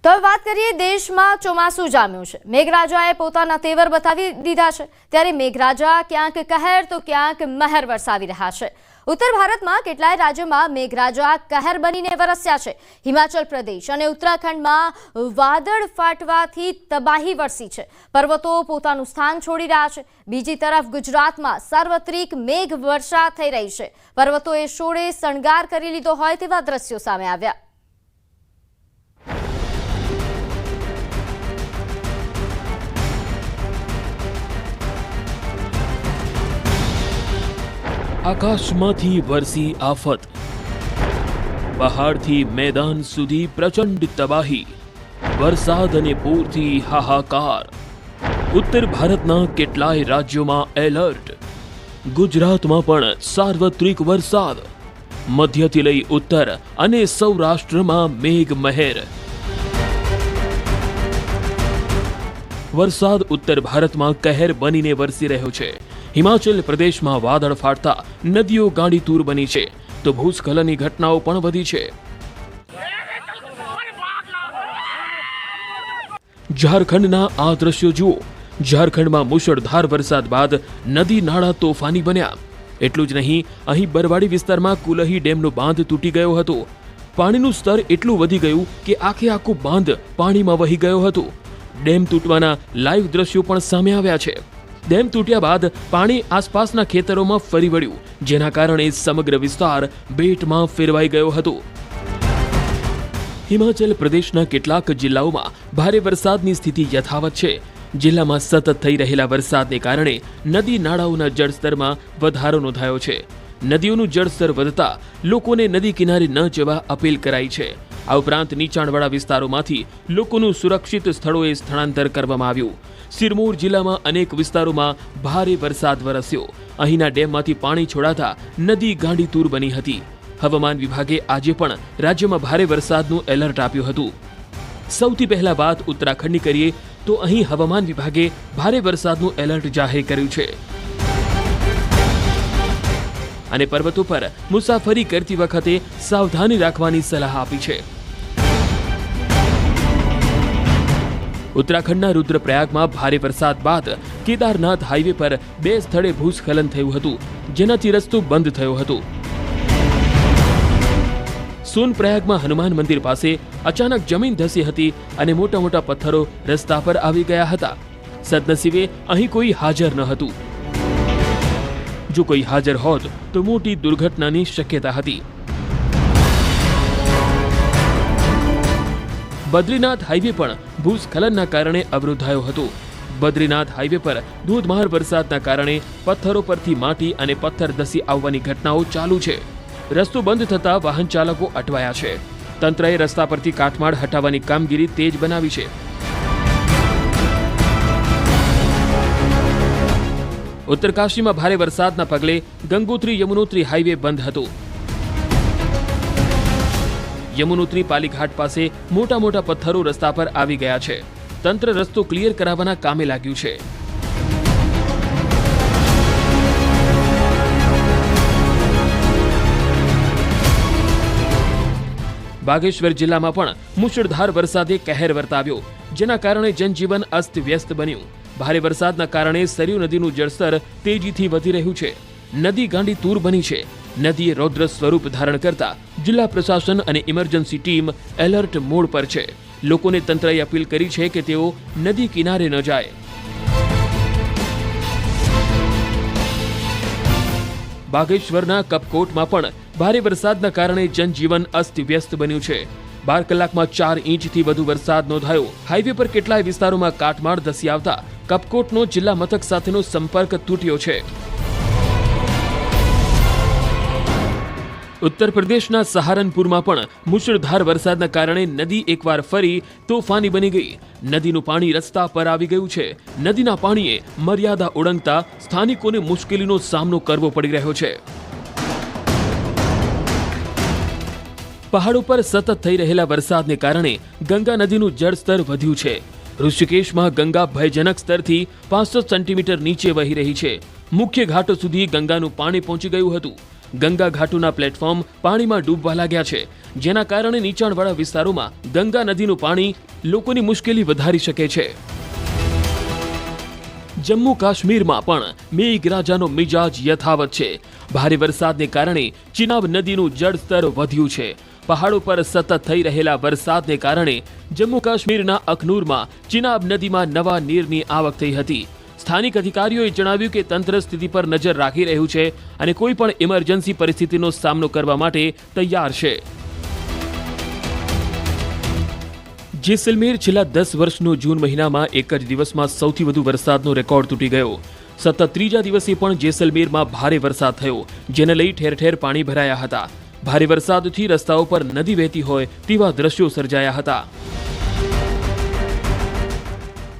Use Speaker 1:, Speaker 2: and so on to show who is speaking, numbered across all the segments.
Speaker 1: તો હવે વાત કરીએ દેશમાં ચોમાસું જામ્યું છે। મેઘરાજાએ પોતાના તેવર બતાવી દીધા છે। ત્યારે મેઘરાજા ક્યાંક કહેર તો ક્યાંક મહેર વરસાવી રહ્યા છે। ઉત્તર ભારતમાં કેટલાય રાજ્યોમાં મેઘરાજા કહેર બનીને વરસ્યા છે। હિમાચલ પ્રદેશ અને ઉત્તરાખંડમાં વાદળ ફાટવાથી તબાહી વરસી છે। પર્વતો પોતાનું સ્થાન છોડી રહ્યા છે। બીજી તરફ ગુજરાતમાં સાર્વત્રિક મેઘ વર્ષા થઈ રહી છે। પર્વતોએ શોળે શણગાર કરી લીધો હોય તેવા દ્રશ્યો સામે આવ્યા।
Speaker 2: આકાશમાંથી વરસી આફત, પહાડથી મેદાન સુધી પ્રચંડ તબાહી, વરસાદ અને પૂરથી હાહાકાર। ઉત્તર ભારતના કેટલાય રાજ્યોમાં એલર્ટ, ગુજરાતમાં પણ સાર્વત્રિક વરસાદ, મધ્યથી લઈ ઉત્તર અને સૌરાષ્ટ્રમાં મેઘ મહેર। વરસાદ ઉત્તર ભારતમાં કહેર બનીને વરસી રહ્યો છે। હિમાચલ પ્રદેશમાં વાદળ ફાટતા નદીઓ ગાંડીતૂર બની છે તો ભૂસ્ખલનની ઘટનાઓ પણ વધી છે। ઝારખંડના આ દ્રશ્યો જુઓ। ઝારખંડમાં મુશળધાર વરસાદ બાદ નદી નાળા તોફાની બન્યા। એટલું જ નહીં, અહીં બરવાડી વિસ્તારમાં કુલહી ડેમનો બાંધ તૂટી ગયો હતો। પાણીનું સ્તર એટલું વધી ગયું કે આખું બાંધ પાણીમાં વહી ગયો હતો। ડેમ તૂટવાના લાઈવ દ્રશ્યો પણ સામે આવ્યા છે। ડેમ તૂટ્યા બાદ પાણી આસપાસના ખેતરોમાં ફરી વળ્યું, જેના કારણે સમગ્ર વિસ્તાર બેટમાં ફેરવાઈ ગયો હતો। હિમાચલ પ્રદેશના કેટલાક જિલ્લાઓમાં ભારે વરસાદની સ્થિતિ યથાવત છે। જિલ્લામાં સતત થઈ રહેલા વરસાદને કારણે નદી નાળાઓના જળસ્તરમાં વધારો નોંધાયો છે। નદીઓનું જળસ્તર વધતા લોકોને નદી કિનારે ન જવા અપીલ કરાઈ છે। આ ઉપરાંત નીચાણવાળા વિસ્તારોમાંથી લોકોનું સુરક્ષિત સ્થળોએ સ્થળાંતર કરવામાં આવ્યું। સિરમૌર જિલ્લામાં અનેક વિસ્તારોમાં ભારે વરસાદ વરસ્યો। અહીંના ડેમમાંથી પાણી છોડાતા નદી ગાંડીતૂર બની હતી। હવામાન વિભાગે આજે પણ રાજ્યમાં ભારે વરસાદનું એલર્ટ આપ્યું હતું। સૌથી પહેલા વાત ઉત્તરાખંડની કરીએ તો અહીં હવામાન વિભાગે ભારે વરસાદનું એલર્ટ જાહેર કર્યું છે અને પર્વતો પર મુસાફરી કરતી વખતે સાવધાની રાખવાની સલાહ આપી છે। ઉત્તરાખંડના રુદ્રપ્રયાગમાં ભારે વરસાદ બાદ કેદારનાથ હાઈવે પર 2 સ્થળે ભૂસ્ખલન થયું હતું, જેનાથી રસ્તો બંધ થયો હતો। સોનપ્રયાગમાં હનુમાન મંદિર પાસે અચાનક જમીન ધસી હતી અને મોટા મોટા પથ્થરો રસ્તા પર આવી ગયા હતા। સદનસીબે અહીં કોઈ હાજર ન હતું। જો કોઈ હાજર હોત તો મોટી દુર્ઘટનાની શક્યતા હતી। બદ્રીનાથ હાઈવે પણ ભૂસ્ખલનના કારણે અવરોધાયો હતો। બદ્રીનાથ હાઈવે પર ધોધમાર વરસાદના કારણે પથ્થરો પરથી માટી અને પથ્થર ધસી આવવાની ઘટનાઓ ચાલુ છે। રસ્તો બંધ થતા વાહન ચાલકો અટવાયા છે। તંત્રએ રસ્તા પરથી કાટમાળ હટાવવાની કામગીરી તેજ બનાવી છે। ઉત્તરકાશીમાં ભારે વરસાદના પગલે ગંગોત્રી યમુનોત્રી હાઈવે બંધ હતો। યમુનોત્રી પાલીઘાટ પાસે મોટા મોટા પથ્થરો રસ્તા પર આવી ગયા છે। તંત્ર રસ્તો ક્લિયર કરાવવાના કામે લાગ્યું છે। બાગેશ્વર જિલ્લામાં પણ મુશળધાર વરસાદે કહેર વર્તાવ્યો, જેના કારણે જનજીવન અસ્તવ્યસ્ત બન્યું। ભારે વરસાદના કારણે સરયુ નદીનું જળસ્તર તેજીથી વધી રહ્યું છે। નદી ગાંડીતૂર બની છે। નદીએ રૌદ્ર સ્વરૂપ ધારણ કરતા જિલ્લા પ્રશાસન અને ઇમરજન્સી ટીમ એલર્ટ મોડ પર છે। લોકોને તંત્રએ અપીલ કરી છે કે તેઓ નદી કિનારે ન જાય। બાગેશ્વરના કપકોટમાં પણ ભારે વરસાદના કારણે જનજીવન અસ્તવ્યસ્ત બન્યું છે। 12 કલાકમાં 4 ઇંચથી વધુ વરસાદ નોંધાયો। હાઈવે પર કેટલાય વિસ્તારોમાં કાટમાળ ધસી આવતા કપકોટનો જિલ્લા મથક સાથેનો સંપર્ક તૂટ્યો છે। ઉત્તર પ્રદેશના સહારનપુરમાં પણ મુશળધાર વરસાદના કારણે નદી એકવાર ફરી તોફાની બની ગઈ। નદીનું પાણી રસ્તા પર આવી ગયું છે। નદીના પાણીએ મર્યાદા ઓળંગતા સ્થાનિકોને મુશ્કેલીનો સામનો કરવો પડી રહ્યો છે। પહાડો પર સતત થઈ રહેલા વરસાદને કારણે ગંગા નદીનું જળસ્તર વધ્યું છે। ઋષિકેશમાં ગંગા ભયજનક સ્તરથી 500 સેન્ટીમીટર નીચે વહી રહી છે। મુખ્ય ઘાટો સુધી ગંગાનું પાણી પહોંચી ગયું હતું। ગંગા ઘાટોના પ્લેટફોર્મ પાણીમાં ડૂબવા લાગ્યા છે, જેના કારણે નીચાણવાળા વિસ્તારોમાં ગંગા નદીનું પાણી લોકોની મુશ્કેલી વધારી શકે છે. જમ્મુ કાશ્મીરમાં પણ મેઘરાજાનો મિજાજ યથાવત છે. ભારે વરસાદને કારણે ચિનાબ નદીનું જળસ્તર વધ્યું છે. પહાડો પર સતત થઈ રહેલા વરસાદને કારણે જમ્મુ કાશ્મીરના અખનૂરમાં ચિનાબ નદીમાં નવા નીરની આવક થઈ હતી. સ્થાનિક અધિકારીઓએ જણાવ્યું કે તંત્ર સ્થિતિ પર નજર રાખી રહ્યું છે અને કોઈ પણ ઇમરજન્સી પરિસ્થિતિનો સામનો કરવા માટે તૈયાર છે. જેસલમેર છેલ્લા 10 વર્ષનો જૂન મહિનામાં એક જ દિવસમાં સૌથી વધુ વરસાદનો રેકોર્ડ તૂટી ગયો. સતત ત્રીજા દિવસે પણ જેસલમેરમાં ભારે વરસાદ થયો, જેને લઈ ઠેર ઠેર પાણી ભરાયા હતા. ભારે વરસાદથી રસ્તાઓ પર નદી વહેતી હોય તેવા દ્રશ્યો સર્જાયા હતા.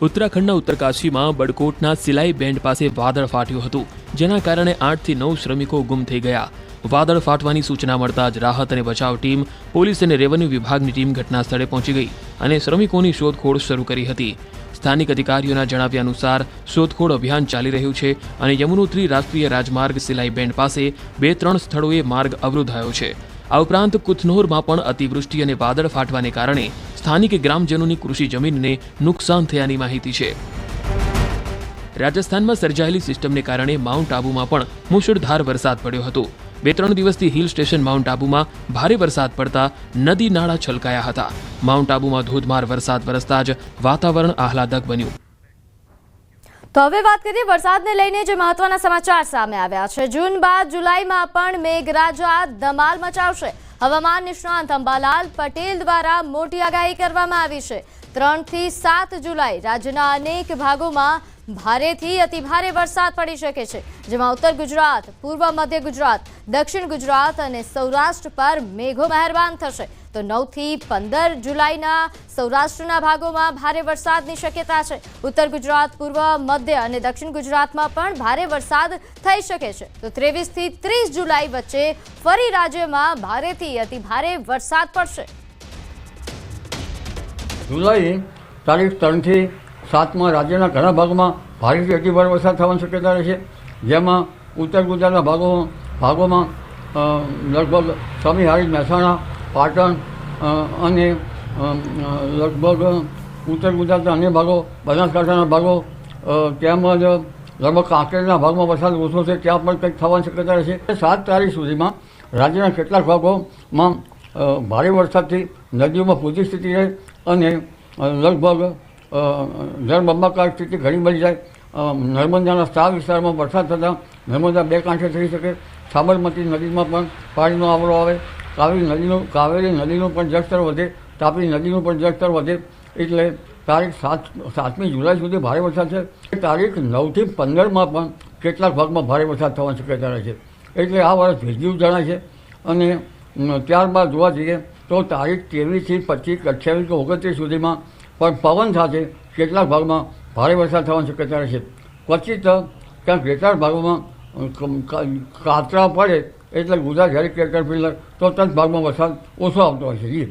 Speaker 2: ઉત્તરાખંડના ઉત્તરકાશીમાં બડકોટના સિલાઈ બેન્ડ પાસે વાદળ ફાટ્યું હતું, જેના કારણે 8 થી 9 શ્રમિકો ગુમ થઈ ગયા. વાદળ ફાટવાની સૂચના મળતા જ રાહત અને બચાવ ટીમ, પોલીસ અને રેવન્યુ વિભાગની ટીમ ઘટના સ્થળે પહોંચી ગઈ અને શ્રમિકોની શોધખોળ શરૂ કરી હતી. સ્થાનિક અધિકારીઓના જણાવ્યા અનુસાર શોધખોળ અભિયાન ચાલી રહ્યું છે અને યમુનોત્રી રાષ્ટ્રીય રાજમાર્ગ સિલાઈ બેન્ડ પાસે 2-3 સ્થળોએ માર્ગ અવરોધાયો છે. આ ઉપરાંત કુથનોરમાં પણ અતિવૃષ્ટિ અને વાદળ ફાટવાને કારણે સ્થાનિક ગ્રામજનોની કૃષિ જમીનને નુકસાન થયાની માહિતી છે. રાજસ્થાનમાં સર્જાયેલી સિસ્ટમને કારણે માઉન્ટ આબુમાં પણ મુશળધાર વરસાદ પડ્યો હતો. 2-3 દિવસથી હિલ સ્ટેશન માઉન્ટ આબુમાં ભારે વરસાદ પડતા નદી નાળા છલકાયા હતા. માઉન્ટ આબુમાં ધોધમાર વરસાદ વરસતા જ વાતાવરણ આહલાદક બન્યું.
Speaker 1: તો હવે વાત કરીએ વરસાદને લઈને જે મહત્વના સમાચાર સામે આવ્યા છે. જૂન બાદ જુલાઈમાં પણ મેઘરાજા ધમાલ મચાવશે. હવામાન નિષ્ણાંત અંબાલાલ પટેલ દ્વારા મોટી આગાહી કરવામાં આવી છે. 3 થી 7 જુલાઈ રાજ્યના અનેક ભાગોમાં ભારેથી અતિભારે વરસાદ પડી શકે છે, જેમાં ઉત્તર ગુજરાત, પૂર્વ મધ્ય ગુજરાત, દક્ષિણ ગુજરાત અને સૌરાષ્ટ્ર પર મેઘો મહેરબાન થશે. તો 9 થી 15 જુલાઈના સૌરાષ્ટ્રના ભાગોમાં ભારે વરસાદની શક્યતા છે. ઉત્તર ગુજરાત, પૂર્વ મધ્ય અને દક્ષિણ ગુજરાતમાં પણ ભારે વરસાદ થઈ શકે છે. તો 23 થી 30 જુલાઈ વચ્ચે ફરી રાજ્યમાં ભારેથી અતિભારે વરસાદ પડશે.
Speaker 3: જુલાઈ તારીખ 3 થી 7માં રાજ્યના ઘણા ભાગોમાં ભારેથી અતિભારે વરસાદ થવાની શક્યતા રહેશે, જેમાં ઉત્તર ગુજરાતના ભાગોમાં લગભગ સમીહારી, મહેસાણા, પાટણ અને લગભગ ઉત્તર ગુજરાતના અન્ય ભાગો, બનાસકાંઠાના ભાગો તેમજ લગભગ કાંકરેજના ભાગમાં વરસાદ ઓછો છે, ત્યાં પણ કંઈક થવાની શક્યતા રહેશે. 7 તારીખ સુધીમાં રાજ્યના કેટલાક ભાગોમાં ભારે વરસાદથી નદીઓમાં પૂરતી સ્થિતિ રહે અને લગભગ જળબંબાકાર સ્થિતિ ઘણી બની જાય. નર્મદાના 4 વિસ્તારમાં વરસાદ થતાં નર્મદા 2 કાંઠે થઈ શકે. સાબરમતી નદીમાં પણ પાણીનો આવરો આવે. કાવેરી નદીનું પણ જળસ્તર વધે, તાપી નદીનું પણ જળસ્તર વધે. એટલે તારીખ 7મી જુલાઈ સુધી ભારે વરસાદ છે. તારીખ 9 થી 15માં પણ કેટલાક ભાગમાં ભારે વરસાદ થવાની શક્યતા રહે છે. એટલે આ વર્ષ ભેજયું જણાય છે. અને ત્યારબાદ જોવા જઈએ તો તારીખ 23 થી 25, 28 કે 29 સુધીમાં પણ પવન સાથે કેટલાક ભાગમાં ભારે વરસાદ થવાની શક્યતા રહેશે. ક્વચિત ક્યાંક કેટલાક ભાગોમાં કાતરા પડે એટલે ગુજરાત હેરી કેટરપિલર તો તદ ભાગમાં વરસાદ ઓછો આવતો હોય છે.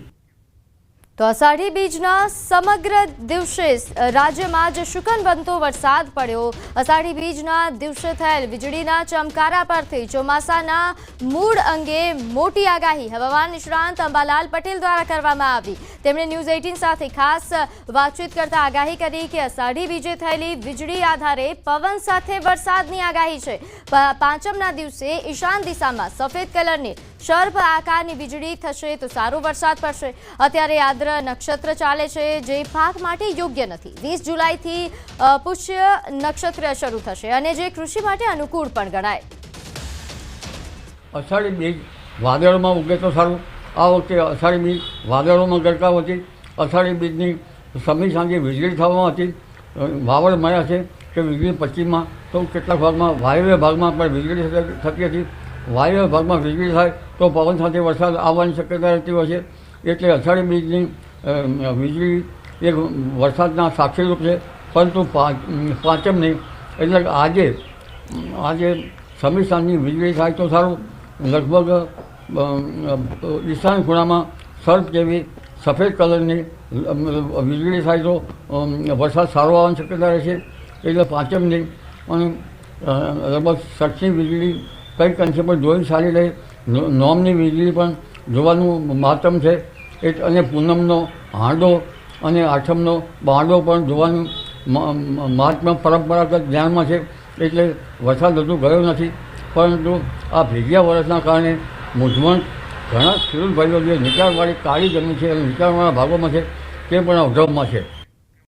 Speaker 1: તો અષાઢી બીજના સમગ્ર દિવસે રાજ્યમાં જે શુકનબંધો વરસાદ પડ્યો. અષાઢી બીજના દિવસે થયેલ વીજળીના ચમકારા પરથી ચોમાસાના મૂળ અંગે મોટી આગાહી હવામાન નિષ્ણાંત અંબાલાલ પટેલ દ્વારા કરવામાં આવી. તેમણે ન્યૂઝ 18 સાથે ખાસ વાતચીત કરતા આગાહી કરી કે અષાઢી બીજે થયેલી વીજળી આધારે પવન સાથે વરસાદની આગાહી છે. પાંચમના દિવસે ઈશાન દિશામાં સફેદ કલરની સર્પ આકારની વીજળી થશે તો સારો વરસાદ પડશે. અત્યારે આદ્ર નક્ષત્ર ચાલે છે, જે પાક માટે યોગ્ય નથી. 20 જુલાઈથી પુષ્ય નક્ષત્ર શરૂ થશે અને જે કૃષિ માટે અનુકૂળ પણ ગણાય.
Speaker 3: અષાઢી બીજ વાદળોમાં ઉગે તો સારું. આ વખતે અષાઢી બીજ વાદળોમાં ગરકાવ હતી. અષાઢી બીજની સમી સાંજે વીજળી થવામાં હતી. વાવડ મળ્યા છે કે વીજળી પશ્ચિમમાં તો કેટલાક ભાગમાં વાયવ્ય ભાગમાં પણ વીજળી થતી હતી. વાયવ્ય ભાગમાં વીજળી થાય તો પવન સાથે વરસાદ આવવાની શક્યતા રહેતી હોય છે. એટલે અષાઢી બીજની વીજળી એક વરસાદના સાક્ષીરૂપ છે. પરંતુ પાંચમની એટલે આજે સમી સાંજની વીજળી થાય તો સારું. લગભગ ઈશાન ખૂણામાં સર્પ જેવી સફેદ કલરની વીજળી થાય તો વરસાદ સારો આવવાની શક્યતા રહેશે. એટલે પાંચમની અને લગભગ 60ની વીજળી કંઈક અંશે પણ જોઈ સારી રહી. નોમની વીજળી પણ જોવાનું મહત્તમ છે. અને પૂનમનો હાંડો અને આઠમનો બાંડો પણ જોવાનું મહાત્મા પરંપરાગત જ્ઞાનમાં છે. એટલે વરસાદ હજુ ગયો નથી, પરંતુ આ ભેગિયા વરસના કારણે મૂંઝવણ ઘણા ખેડૂત ભાઈઓ જે નીચાણવાળી કાળી જમીન છે અને નીચાણવાળા ભાગોમાં છે તે પણ અવઢવમાં છે.